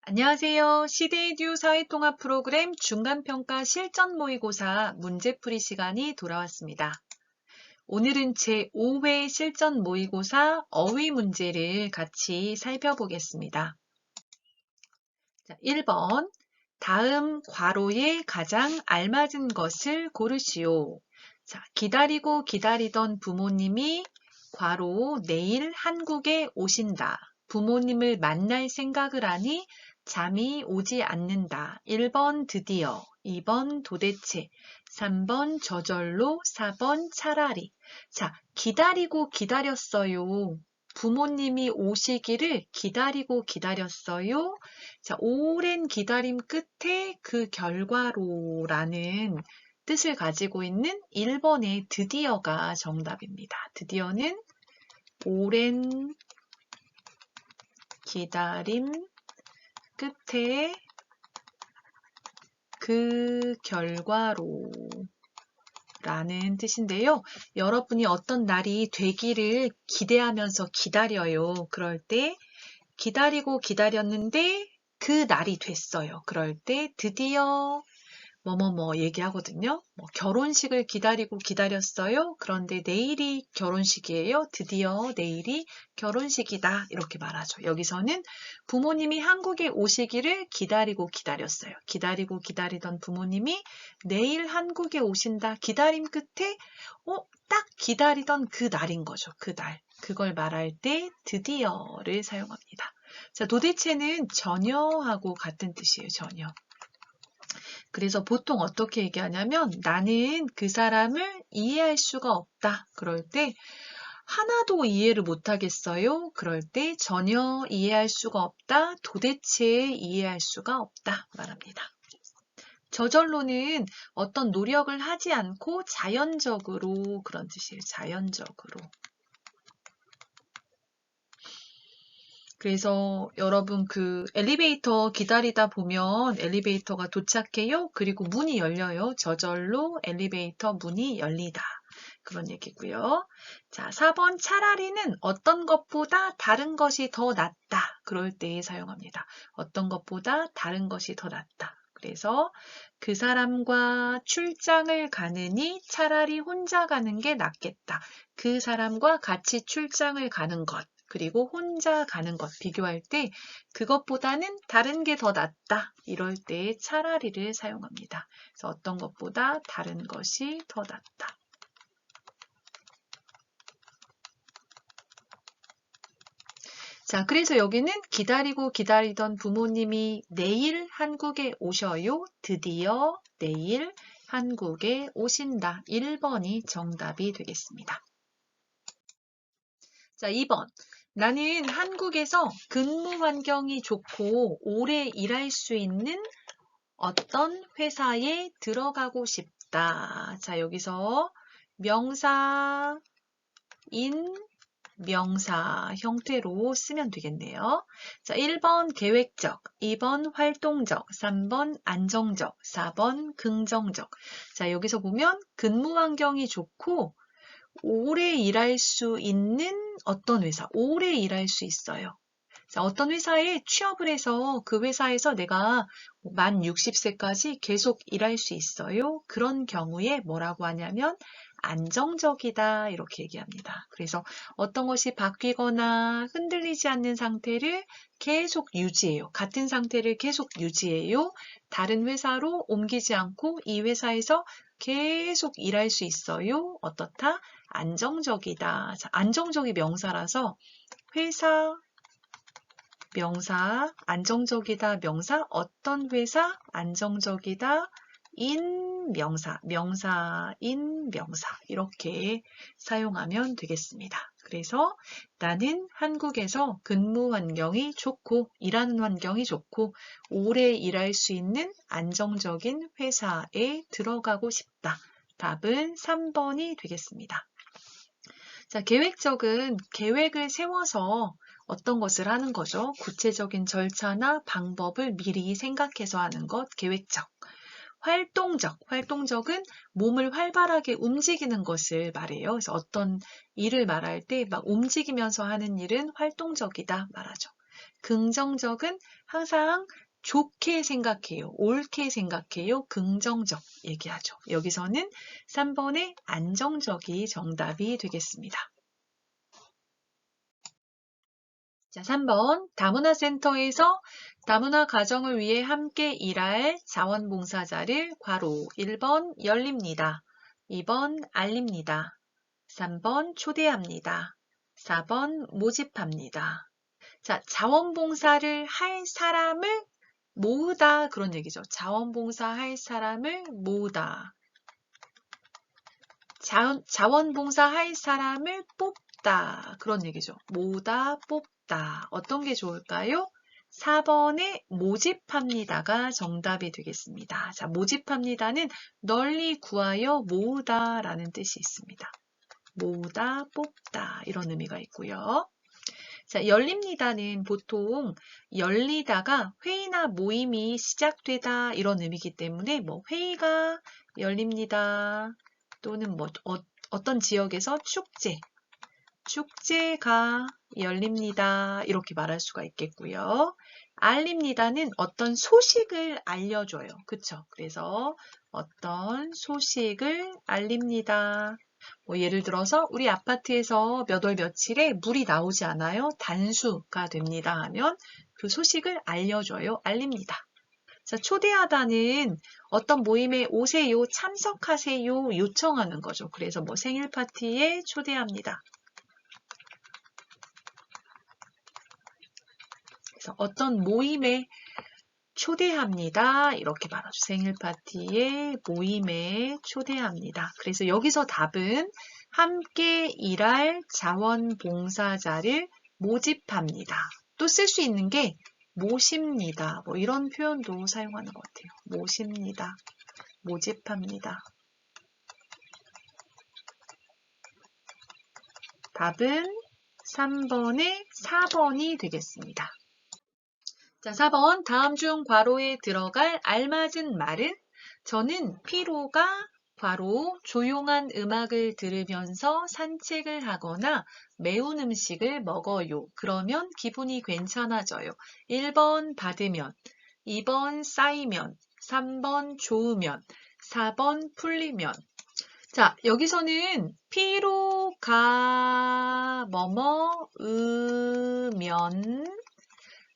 안녕하세요. 시대에듀 사회통합 프로그램 중간평가 실전 모의고사 문제풀이 시간이 돌아왔습니다. 오늘은 제5회 실전 모의고사 어휘 문제를 같이 살펴보겠습니다. 자, 1번. 다음 괄호에 가장 알맞은 것을 고르시오. 자, 기다리고 기다리던 부모님이 괄호 내일 한국에 오신다. 부모님을 만날 생각을 하니 잠이 오지 않는다. 1번 드디어, 2번 도대체, 3번 저절로, 4번 차라리. 자, 기다리고 기다렸어요. 부모님이 오시기를 기다리고 기다렸어요. 자, 오랜 기다림 끝에 그 결과로라는 뜻을 가지고 있는 1번의 드디어가 정답입니다. 드디어는 오랜 기다림 끝에 그 결과로 라는 뜻인데요. 여러분이 어떤 날이 되기를 기대하면서 기다려요. 그럴 때 기다리고 기다렸는데 그 날이 됐어요. 그럴 때 드디어 뭐뭐뭐 얘기하거든요. 결혼식을 기다리고 기다렸어요. 그런데 내일이 결혼식이에요. 드디어 내일이 결혼식이다. 이렇게 말하죠. 여기서는 부모님이 한국에 오시기를 기다리고 기다렸어요. 기다리고 기다리던 부모님이 내일 한국에 오신다. 기다림 끝에 딱 기다리던 그 날인 거죠. 그 날. 그걸 말할 때 드디어를 사용합니다. 자, 도대체는 전혀하고 같은 뜻이에요. 전혀. 그래서 보통 어떻게 얘기하냐면 나는 그 사람을 이해할 수가 없다. 그럴 때 하나도 이해를 못하겠어요. 그럴 때 전혀 이해할 수가 없다. 도대체 이해할 수가 없다. 말합니다. 저절로는 어떤 노력을 하지 않고 자연적으로 그런 뜻이에요. 자연적으로. 그래서 여러분 그 엘리베이터 기다리다 보면 엘리베이터가 도착해요. 그리고 문이 열려요. 저절로 엘리베이터 문이 열리다. 그런 얘기고요. 자, 4번 차라리는 어떤 것보다 다른 것이 더 낫다. 그럴 때 사용합니다. 어떤 것보다 다른 것이 더 낫다. 그래서 그 사람과 출장을 가느니 차라리 혼자 가는 게 낫겠다. 그 사람과 같이 출장을 가는 것. 그리고 혼자 가는 것 비교할 때 그것보다는 다른 게 더 낫다. 이럴 때 차라리를 사용합니다. 그래서 어떤 것보다 다른 것이 더 낫다. 자, 그래서 여기는 기다리고 기다리던 부모님이 내일 한국에 오셔요. 드디어 내일 한국에 오신다. 1번이 정답이 되겠습니다. 자, 2번. 나는 한국에서 근무 환경이 좋고 오래 일할 수 있는 어떤 회사에 들어가고 싶다. 자, 여기서 명사, 명사 형태로 쓰면 되겠네요. 자, 1번 계획적, 2번 활동적, 3번 안정적, 4번 긍정적. 자, 여기서 보면 근무 환경이 좋고 오래 일할 수 있는 어떤 회사, 오래 일할 수 있어요. 자, 어떤 회사에 취업을 해서 그 회사에서 내가 만 60세까지 계속 일할 수 있어요. 그런 경우에 뭐라고 하냐면 안정적이다 이렇게 얘기합니다. 그래서 어떤 것이 바뀌거나 흔들리지 않는 상태를 계속 유지해요. 같은 상태를 계속 유지해요. 다른 회사로 옮기지 않고 이 회사에서 계속 일할 수 있어요. 어떻다? 안정적이다. 자, 안정적이 명사라서 회사, 명사, 안정적이다, 명사, 어떤 회사, 안정적이다, 인, 명사, 명사인, 명사 이렇게 사용하면 되겠습니다. 그래서 나는 한국에서 근무 환경이 좋고 일하는 환경이 좋고 오래 일할 수 있는 안정적인 회사에 들어가고 싶다. 답은 3번이 되겠습니다. 자, 계획적은 계획을 세워서 어떤 것을 하는 거죠. 구체적인 절차나 방법을 미리 생각해서 하는 것, 계획적. 활동적은 몸을 활발하게 움직이는 것을 말해요. 그래서 어떤 일을 말할 때 막 움직이면서 하는 일은 활동적이다 말하죠. 긍정적은 항상 좋게 생각해요. 옳게 생각해요. 긍정적 얘기하죠. 여기서는 3번의 안정적이 정답이 되겠습니다. 자, 3번 다문화센터에서 다문화 가정을 위해 함께 일할 자원봉사자를 괄호 1번 열립니다. 2번 알립니다. 3번 초대합니다. 4번 모집합니다. 자, 자원봉사를 할 사람을 모으다 그런 얘기죠. 자원봉사 할 사람을 모으다. 자원봉사 할 사람을 뽑다 그런 얘기죠. 모으다, 뽑다. 어떤 게 좋을까요? 4번에 모집합니다가 정답이 되겠습니다. 자, 모집합니다는 널리 구하여 모으다 라는 뜻이 있습니다. 모으다, 뽑다 이런 의미가 있고요. 자, 열립니다는 보통 열리다가 회의나 모임이 시작되다 이런 의미이기 때문에 뭐 회의가 열립니다. 또는 뭐 어떤 지역에서 축제가 열립니다. 이렇게 말할 수가 있겠고요. 알립니다는 어떤 소식을 알려줘요. 그쵸? 그래서 어떤 소식을 알립니다. 뭐 예를 들어서 우리 아파트에서 몇 월 며칠에 물이 나오지 않아요. 단수가 됩니다 하면 그 소식을 알려줘요. 알립니다. 자, 초대하다는 어떤 모임에 오세요, 참석하세요 요청하는 거죠. 그래서 뭐 생일 파티에 초대합니다. 그래서 어떤 모임에 초대합니다. 이렇게 말하죠. 생일 파티에 모임에 초대합니다. 그래서 여기서 답은 함께 일할 자원봉사자를 모집합니다. 또 쓸 수 있는 게 모십니다. 뭐 이런 표현도 사용하는 것 같아요. 모십니다. 모집합니다. 답은 3번에 4번이 되겠습니다. 자, 4번 다음 중 괄호에 들어갈 알맞은 말은 저는 피로가 괄호 조용한 음악을 들으면서 산책을 하거나 매운 음식을 먹어요. 그러면 기분이 괜찮아져요. 1번 받으면, 2번 쌓이면, 3번 좋으면, 4번 풀리면. 자, 여기서는 피로가 으면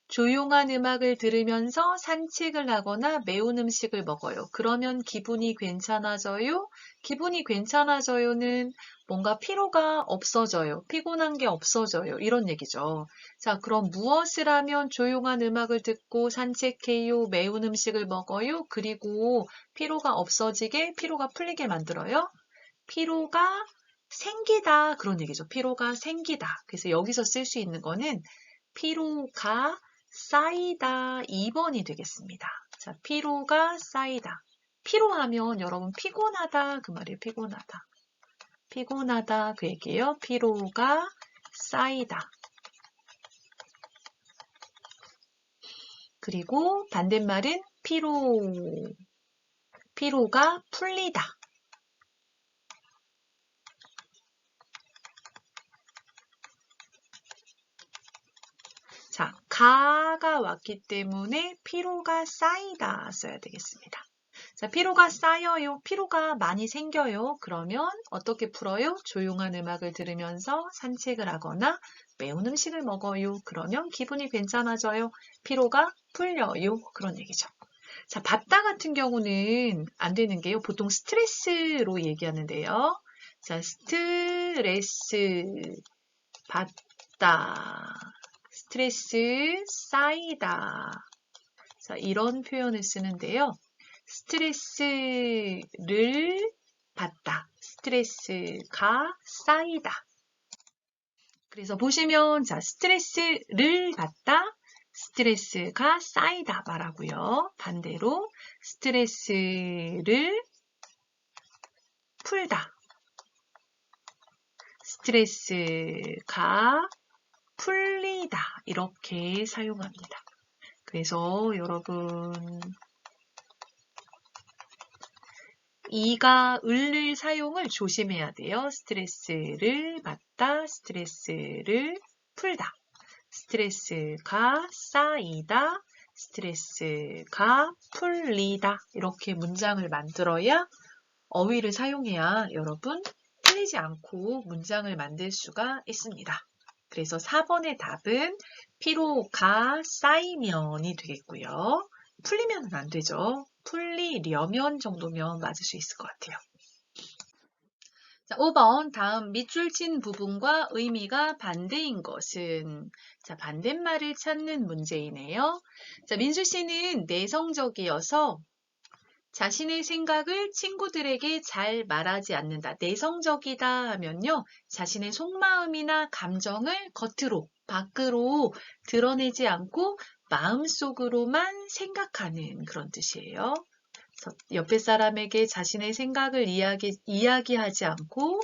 조용한 음악을 들으면서 산책을 하거나 매운 음식을 먹어요. 그러면 기분이 괜찮아져요? 기분이 괜찮아져요는 뭔가 피로가 없어져요. 피곤한 게 없어져요. 이런 얘기죠. 자, 그럼 무엇을 하면 조용한 음악을 듣고 산책해요? 매운 음식을 먹어요? 그리고 피로가 없어지게, 피로가 풀리게 만들어요? 피로가 생기다. 그런 얘기죠. 피로가 생기다. 그래서 여기서 쓸 수 있는 거는 피로가 쌓이다 2번이 되겠습니다. 자, 피로가 쌓이다. 피로하면 여러분 피곤하다 그 말이에요. 피곤하다. 피곤하다 그 얘기예요. 피로가 쌓이다. 그리고 반대말은 피로가 풀리다. 자, 가가 왔기 때문에 피로가 쌓이다 써야 되겠습니다. 자, 피로가 쌓여요. 피로가 많이 생겨요. 그러면 어떻게 풀어요? 조용한 음악을 들으면서 산책을 하거나 매운 음식을 먹어요. 그러면 기분이 괜찮아져요. 피로가 풀려요. 그런 얘기죠. 자, 받다 같은 경우는 안 되는 게요. 보통 스트레스로 얘기하는데요. 자, 스트레스 받다. 스트레스 쌓이다. 자, 이런 표현을 쓰는데요. 스트레스를 받다. 스트레스가 쌓이다. 그래서 보시면 자, 스트레스를 받다. 스트레스가 쌓이다 말하고요. 반대로 스트레스를 풀다. 스트레스가 풀리다. 이렇게 사용합니다. 그래서 여러분 이가 을을 사용을 조심해야 돼요. 스트레스를 받다, 스트레스를 풀다. 스트레스가 쌓이다, 스트레스가 풀리다. 이렇게 문장을 만들어야 어휘를 사용해야 여러분 틀리지 않고 문장을 만들 수가 있습니다. 그래서 4번의 답은 피로가 쌓이면이 되겠고요. 풀리면은 안 되죠. 풀리려면 정도면 맞을 수 있을 것 같아요. 자, 5번 다음 밑줄 친 부분과 의미가 반대인 것은 자, 반대말을 찾는 문제이네요. 자, 민수 씨는 내성적이어서 자신의 생각을 친구들에게 잘 말하지 않는다. 내성적이다 하면요. 자신의 속마음이나 감정을 겉으로, 밖으로 드러내지 않고 마음속으로만 생각하는 그런 뜻이에요. 옆에 사람에게 자신의 생각을 이야기하지 않고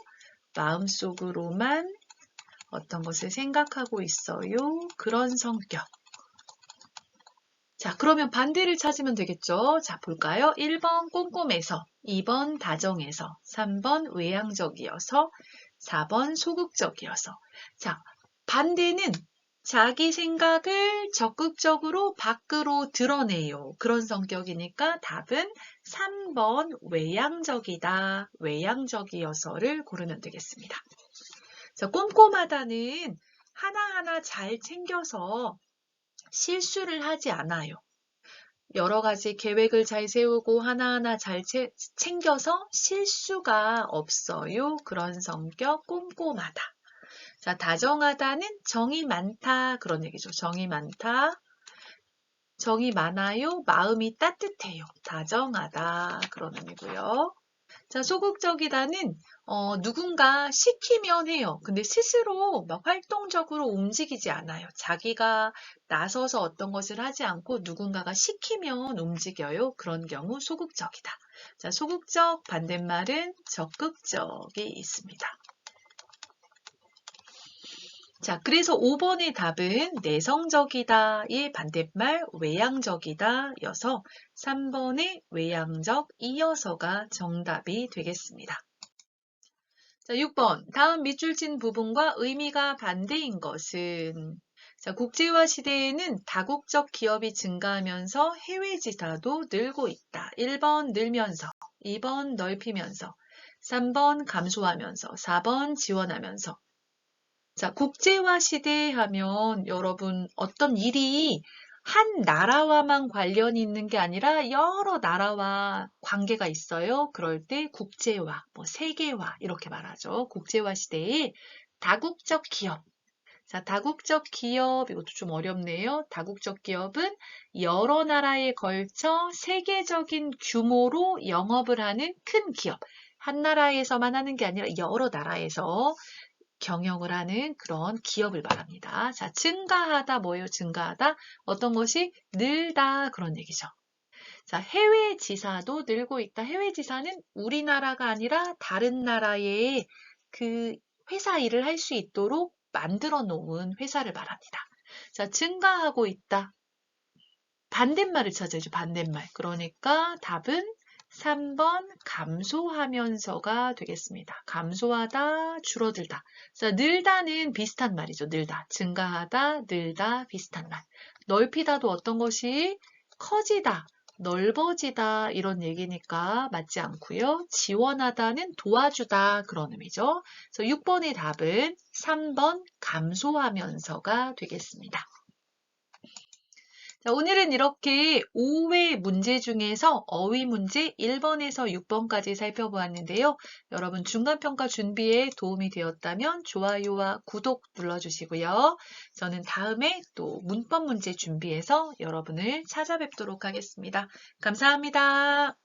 마음속으로만 어떤 것을 생각하고 있어요. 그런 성격. 자, 그러면 반대를 찾으면 되겠죠. 자, 볼까요? 1번 꼼꼼해서, 2번 다정해서, 3번 외향적이어서, 4번 소극적이어서. 자, 반대는 자기 생각을 적극적으로 밖으로 드러내요. 그런 성격이니까 답은 3번 외향적이다, 외향적이어서를 고르면 되겠습니다. 자, 꼼꼼하다는 하나하나 잘 챙겨서 실수를 하지 않아요. 여러 가지 계획을 잘 세우고 하나하나 잘 챙겨서 실수가 없어요. 그런 성격 꼼꼼하다. 자, 다정하다는 정이 많다. 그런 얘기죠. 정이 많다. 정이 많아요. 마음이 따뜻해요. 다정하다. 그런 의미고요. 자, 소극적이다는 누군가 시키면 해요. 근데 스스로 막 활동적으로 움직이지 않아요. 자기가 나서서 어떤 것을 하지 않고 누군가가 시키면 움직여요. 그런 경우 소극적이다. 자, 소극적 반대말은 적극적이 있습니다. 자, 그래서 5번의 답은 내성적이다의 반대말 외향적이다 여서 3번의 외향적 이어서가 정답이 되겠습니다. 자, 6번. 다음 밑줄 친 부분과 의미가 반대인 것은 자, 국제화 시대에는 다국적 기업이 증가하면서 해외 지사도 늘고 있다. 1번 늘면서, 2번 넓히면서, 3번 감소하면서, 4번 지원하면서. 자, 국제화 시대 하면 여러분 어떤 일이 한 나라와만 관련이 있는 게 아니라 여러 나라와 관계가 있어요. 그럴 때 국제화, 뭐 세계화 이렇게 말하죠. 국제화 시대에 다국적 기업. 자, 다국적 기업 이것도 좀 어렵네요. 다국적 기업은 여러 나라에 걸쳐 세계적인 규모로 영업을 하는 큰 기업. 한 나라에서만 하는 게 아니라 여러 나라에서 경영을 하는 그런 기업을 말합니다. 자, 증가하다 뭐예요? 증가하다. 어떤 것이 늘다 그런 얘기죠. 자, 해외 지사도 늘고 있다. 해외 지사는 우리나라가 아니라 다른 나라에 그 회사 일을 할 수 있도록 만들어 놓은 회사를 말합니다. 자, 증가하고 있다. 반대말을 찾아야죠. 반대말. 그러니까 답은 3번 감소하면서가 되겠습니다. 감소하다, 줄어들다. 자, 늘다는 비슷한 말이죠. 늘다. 증가하다, 늘다, 비슷한 말. 넓히다도 어떤 것이 커지다, 넓어지다 이런 얘기니까 맞지 않고요. 지원하다는 도와주다 그런 의미죠. 그래서 6번의 답은 3번 감소하면서가 되겠습니다. 자, 오늘은 이렇게 5회 문제 중에서 어휘 문제 1번에서 6번까지 살펴보았는데요. 여러분 중간평가 준비에 도움이 되었다면 좋아요와 구독 눌러주시고요. 저는 다음에 또 문법 문제 준비해서 여러분을 찾아뵙도록 하겠습니다. 감사합니다.